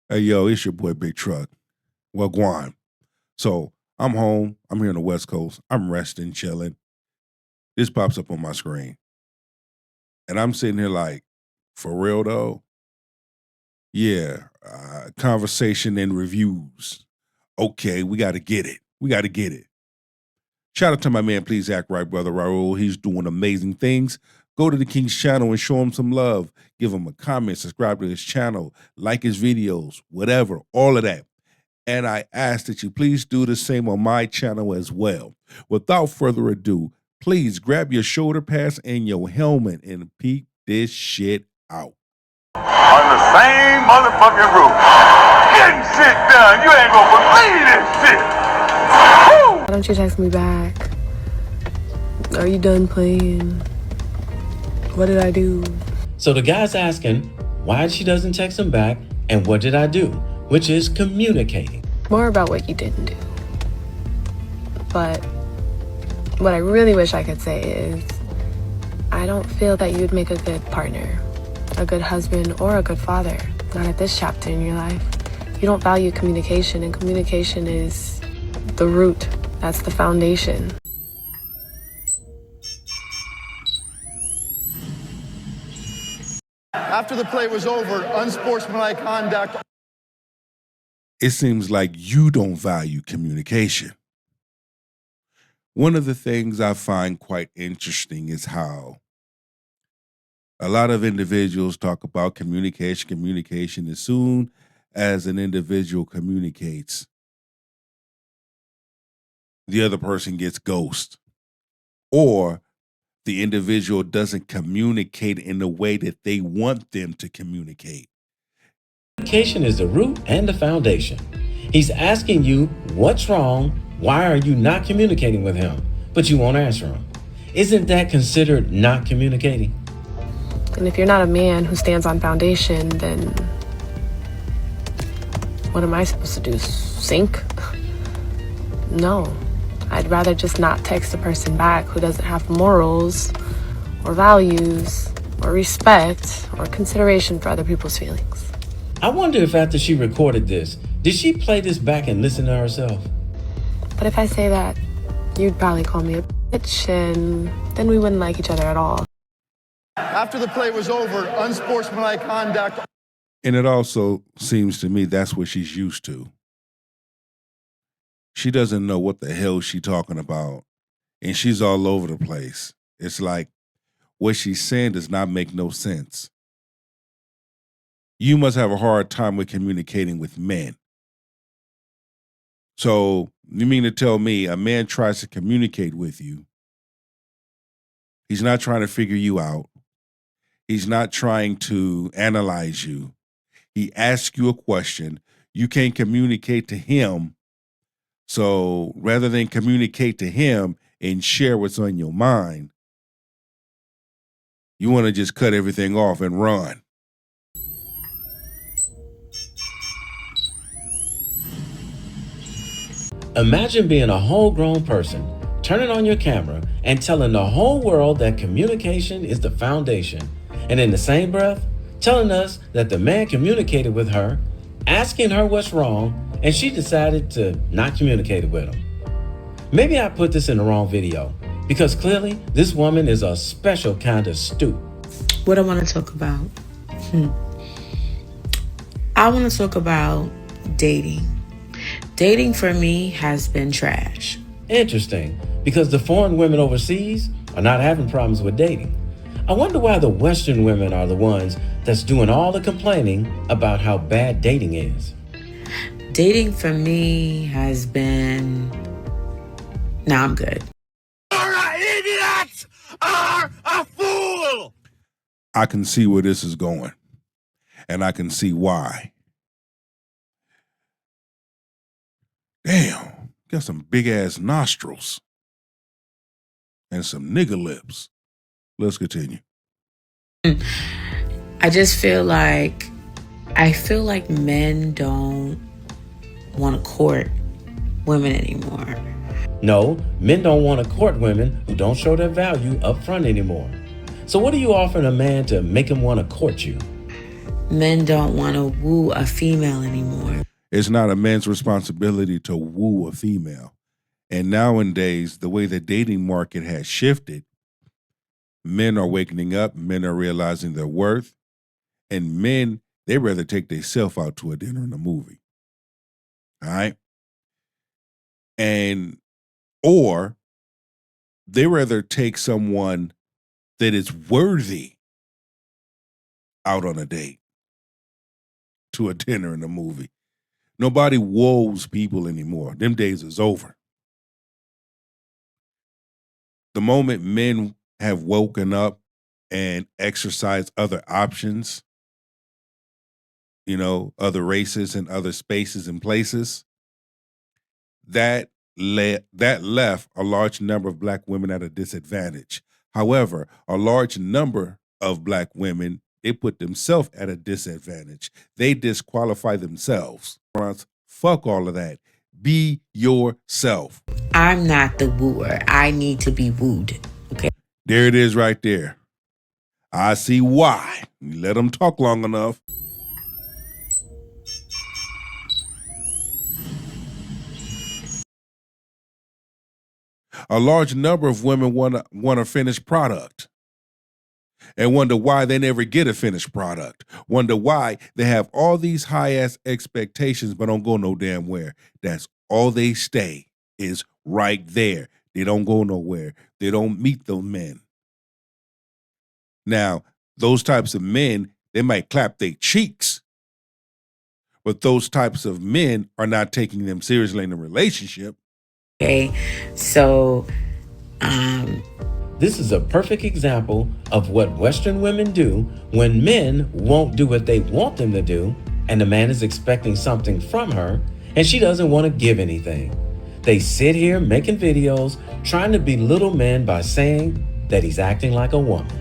Hey, yo, it's your boy Big Truck. Well, Guan. So I'm home. I'm here on the West Coast. I'm resting, chilling. This pops up on my screen. And I'm sitting here like, for real though? Yeah. Conversation and reviews. Okay, we got to get it. We got to get it. Shout out to my man, Please Act Right, Brother Raul. He's doing amazing things. Go to the King's channel and show him some love. Give him a comment, subscribe to his channel, like his videos, whatever, all of that. And I ask that you please do the same on my channel as well. Without further ado, please grab your shoulder pads and your helmet and peek this shit out. On the same motherfucking roof. Getting shit done. You ain't gonna believe this shit. Woo! Why don't you text me back? Are you done playing? What did I do? So the guy's asking why she doesn't text him back and what did I do, which is communicating. More about what you didn't do. But what I really wish I could say is I don't feel that you'd make a good partner, a good husband, or a good father. Not at this chapter in your life. You don't value communication, and communication is the root. That's the foundation. After the play was over, unsportsmanlike conduct. It seems like you don't value communication. One of the things I find quite interesting is how a lot of individuals talk about communication. As soon as an individual communicates, the other person gets ghosted, or the individual doesn't communicate in the way that they want them to communicate. Communication is the root and the foundation. He's asking you what's wrong, why are you not communicating with him, but you won't answer him. Isn't that considered not communicating? And if you're not a man who stands on foundation, then what am I supposed to do? Sink? No. I'd rather just not text a person back who doesn't have morals or values or respect or consideration for other people's feelings. I wonder if after she recorded this, did she play this back and listen to herself? But if I say that, you'd probably call me a bitch, and then we wouldn't like each other at all. After the play was over, unsportsmanlike conduct. And it also seems to me that's what she's used to. She doesn't know what the hell she's talking about, and she's all over the place. It's like what she's saying does not make no sense. You must have a hard time with communicating with men. So you mean to tell me a man tries to communicate with you? He's not trying to figure you out. He's not trying to analyze you. He asks you a question. You can't communicate to him. So rather than communicate to him and share what's on your mind, you want to just cut everything off and run. Imagine being a whole-grown person, turning on your camera and telling the whole world that communication is the foundation. And in the same breath, telling us that the man communicated with her, asking her what's wrong, and she decided to not communicate with him. Maybe I put this in the wrong video, because clearly this woman is a special kind of stew. What I want to talk about? I want to talk about dating. Dating for me has been trash. Interesting, because the foreign women overseas are not having problems with dating. I wonder why the Western women are the ones that's doing all the complaining about how bad dating is. Dating for me has been... Nah, I'm good. You're an idiot or a fool. I can see where this is going, and I can see why. Damn, got some big ass nostrils and some nigger lips. Let's continue. I just feel like men don't want to court women anymore. No, men don't want to court women who don't show their value up front anymore. So what are you offering a man to make him want to court you? Men don't want to woo a female anymore. It's not a man's responsibility to woo a female. And nowadays, the way the dating market has shifted, men are waking up, men are realizing their worth, and men, they rather take themselves out to a dinner and a movie. All right? And, or they rather take someone that is worthy out on a date to a dinner and a movie. Nobody woes people anymore. Them days is over. The moment men have woken up and exercised other options, you know, other races and other spaces and places, that left a large number of Black women at a disadvantage. However, a large number of Black women, they put themselves at a disadvantage. They disqualify themselves. Fuck all of that. Be yourself. I'm not the wooer. I need to be wooed. Okay. There it is right there. I see why. You let them talk long enough. A large number of women want a finished product and wonder why they never get a finished product. Wonder why they have all these high-ass expectations but don't go no damn where. That's all they stay is right there. They don't go nowhere. They don't meet those men. Now, those types of men, they might clap their cheeks, but those types of men are not taking them seriously in a relationship. Okay, so This is a perfect example of what Western women do when men won't do what they want them to do, and the man is expecting something from her, and she doesn't want to give anything. They sit here making videos trying to belittle men by saying that he's acting like a woman.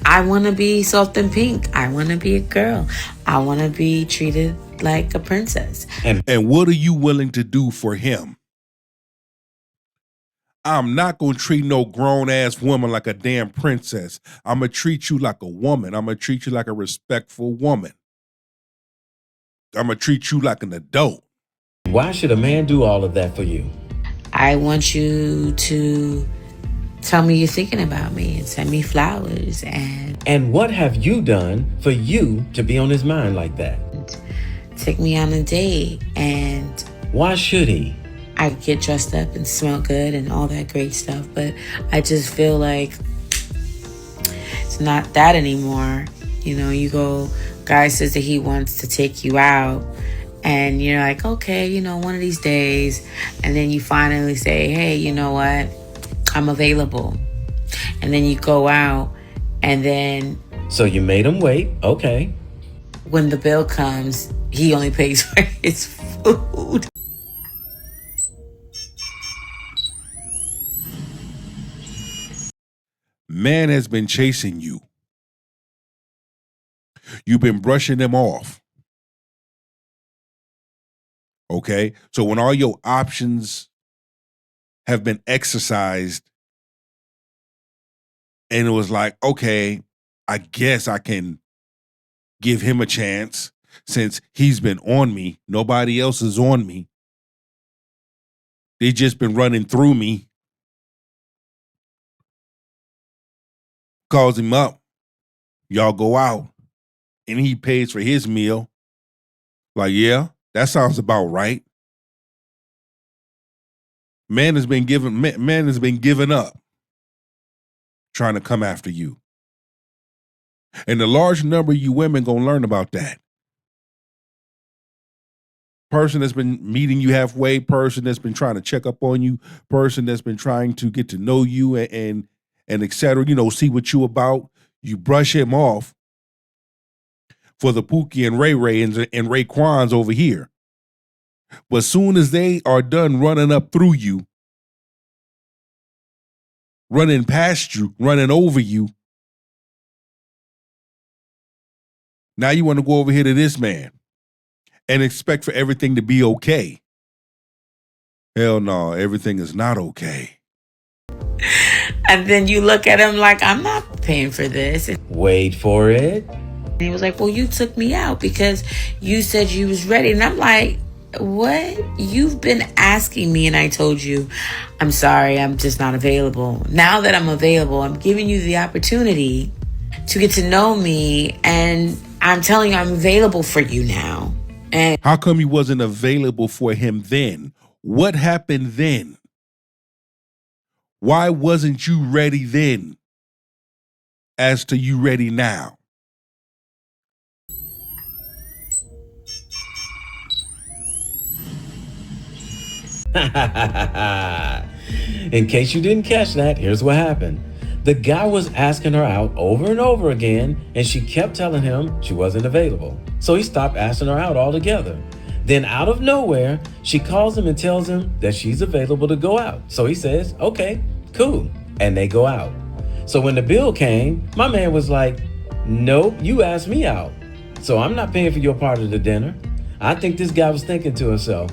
I want to be soft and pink. I want to be a girl. I want to be treated like a princess. And what are you willing to do for him? I'm not going to treat no grown-ass woman like a damn princess. I'm going to treat you like a woman. I'm going to treat you like a respectful woman. I'm going to treat you like an adult. Why should a man do all of that for you? I want you to tell me you're thinking about me and send me flowers And what have you done for you to be on his mind like that? Take me on a date. And why should he? I get dressed up and smell good and all that great stuff, but I just feel like it's not that anymore. You know, you go, guy says that he wants to take you out, and you're like, okay, you know, one of these days, and then you finally say, hey, you know what, I'm available. And then you go out, and then... So you made him wait, okay. When the bill comes, he only pays for his food. Man has been chasing you. You've been brushing them off. Okay? So when all your options have been exercised and it was like, okay, I guess I can give him a chance since he's been on me. Nobody else is on me. They just been running through me. Calls him up. Y'all go out. And he pays for his meal. Like, yeah, that sounds about right. Man has been given up trying to come after you. And a large number of you women gonna learn about that. Person that's been meeting you halfway, person that's been trying to check up on you, person that's been trying to get to know you and et cetera, you know, see what you about. You brush him off for the Pookie and Ray Ray and Raekwons over here. But soon as they are done running up through you, running past you, running over you, now you want to go over here to this man and expect for everything to be okay. Hell no, everything is not okay. And then you look at him like, I'm not paying for this. Wait for it. And he was like, well, you took me out because you said you was ready. And I'm like, what? You've been asking me and I told you, I'm sorry, I'm just not available. Now that I'm available, I'm giving you the opportunity to get to know me, and I'm telling you I'm available for you now. And how come you wasn't available for him then? What happened then? Why wasn't you ready then as to you ready now? In case you didn't catch that, here's what happened. The guy was asking her out over and over again, and she kept telling him she wasn't available. So he stopped asking her out altogether. Then out of nowhere, she calls him and tells him that she's available to go out. So he says, okay, cool. And they go out. So when the bill came, my man was like, nope, you asked me out. So I'm not paying for your part of the dinner. I think this guy was thinking to himself,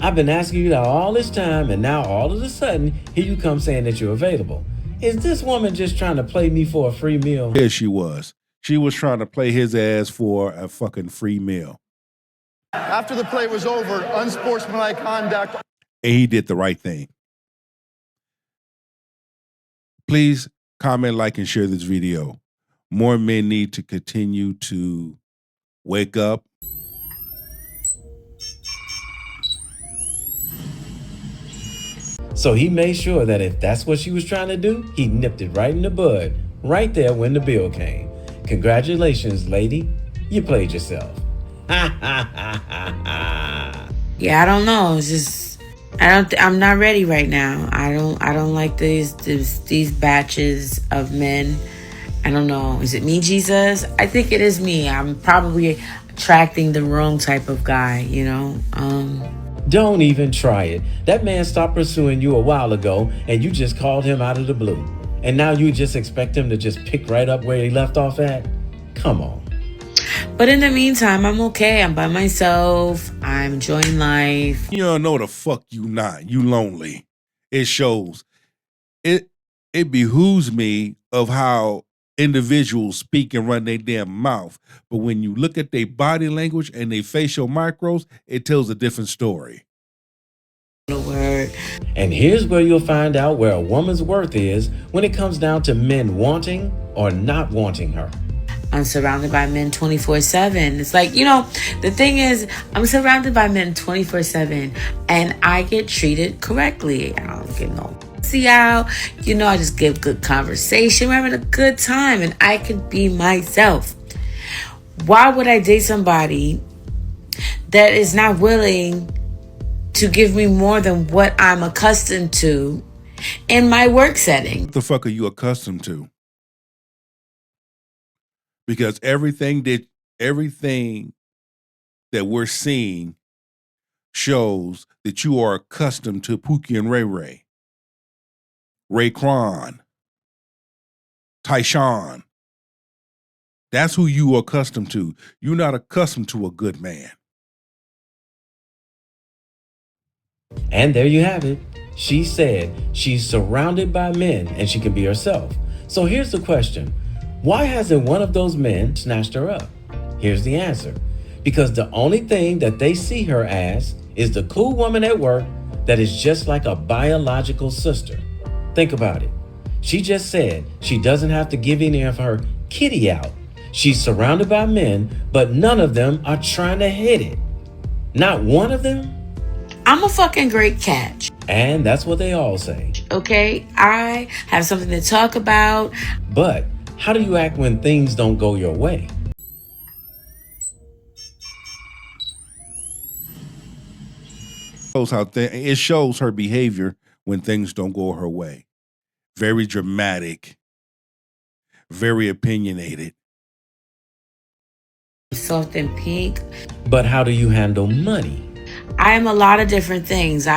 I've been asking you that all this time, and now all of a sudden, here you come saying that you're available. Is this woman just trying to play me for a free meal? Yes, she was. She was trying to play his ass for a fucking free meal. After the play was over, unsportsmanlike conduct. And he did the right thing. Please comment, like, and share this video. More men need to continue to wake up. So he made sure that if that's what she was trying to do, he nipped it right in the bud, right there when the bill came. Congratulations, lady. You played yourself. yeah, I don't know. It's just, I'm not ready right now. I don't like these batches of men. I don't know. Is it me, Jesus? I think it is me. I'm probably attracting the wrong type of guy, you know? Don't even try it. That man stopped pursuing you a while ago, and you just called him out of the blue. And now you just expect him to just pick right up where he left off at? Come on. But in the meantime, I'm okay. I'm by myself. I'm enjoying life. You don't know the fuck you not. You lonely. It shows. It behooves me of how individuals speak and run their damn mouth. But when you look at their body language and their facial micros, it tells a different story. And here's where you'll find out where a woman's worth is when it comes down to men wanting or not wanting her. I'm surrounded by men 24/7. It's like, you know, the thing is, I'm surrounded by men 24/7 and I get treated correctly. I don't get no see out. You know, I just give good conversation. We're having a good time and I can be myself. Why would I date somebody that is not willing to give me more than what I'm accustomed to in my work setting? What the fuck are you accustomed to? Because everything that we're seeing shows that you are accustomed to Pookie and Ray Raekwon, Tyshawn. That's who you are accustomed to. You're not accustomed to a good man. And there you have it. She said she's surrounded by men and she can be herself. So here's the question. Why hasn't one of those men snatched her up? Here's the answer. Because the only thing that they see her as is the cool woman at work that is just like a biological sister. Think about it. She just said she doesn't have to give any of her kitty out. She's surrounded by men, but none of them are trying to hit it. Not one of them. I'm a fucking great catch. And that's what they all say. Okay, I have something to talk about. But how do you act when things don't go your way? It shows her behavior when things don't go her way. Very dramatic, very opinionated. Soft and pink. But how do you handle money? I am a lot of different things.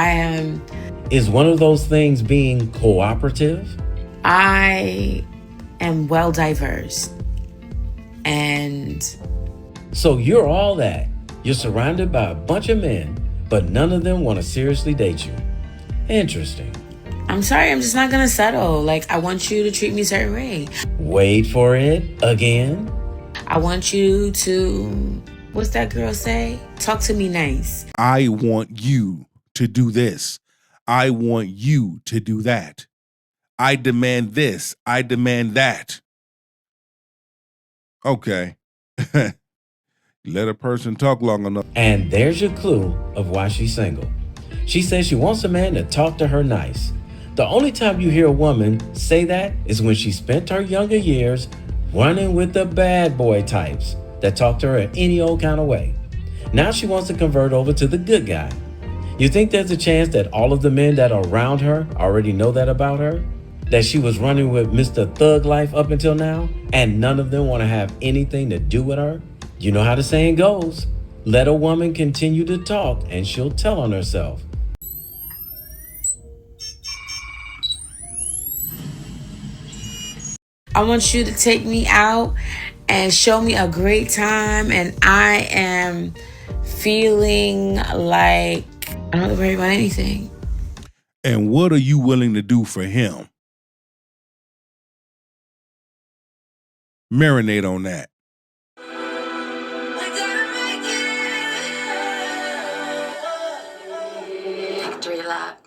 Is one of those things being cooperative? I am well diverse. And so you're all that. You're surrounded by a bunch of men, but none of them want to seriously date you. Interesting. I'm sorry, I'm just not gonna settle. Like, I want you to treat me a certain way. Wait for it again. I want you to, what's that girl say? Talk to me nice. I want you to do this. I want you to do that. I demand this. I demand that. Okay. Let a person talk long enough. And there's your clue of why she's single. She says she wants a man to talk to her nice. The only time you hear a woman say that is when she spent her younger years running with the bad boy types that talk to her in any old kind of way. Now she wants to convert over to the good guy. You think there's a chance that all of the men that are around her already know that about her? That she was running with Mr. Thug Life up until now, and none of them want to have anything to do with her? You know how the saying goes. Let a woman continue to talk and she'll tell on herself. I want you to take me out and show me a great time, and I am feeling like I don't have to worry about anything. And what are you willing to do for him? Marinate on that. Victory lap.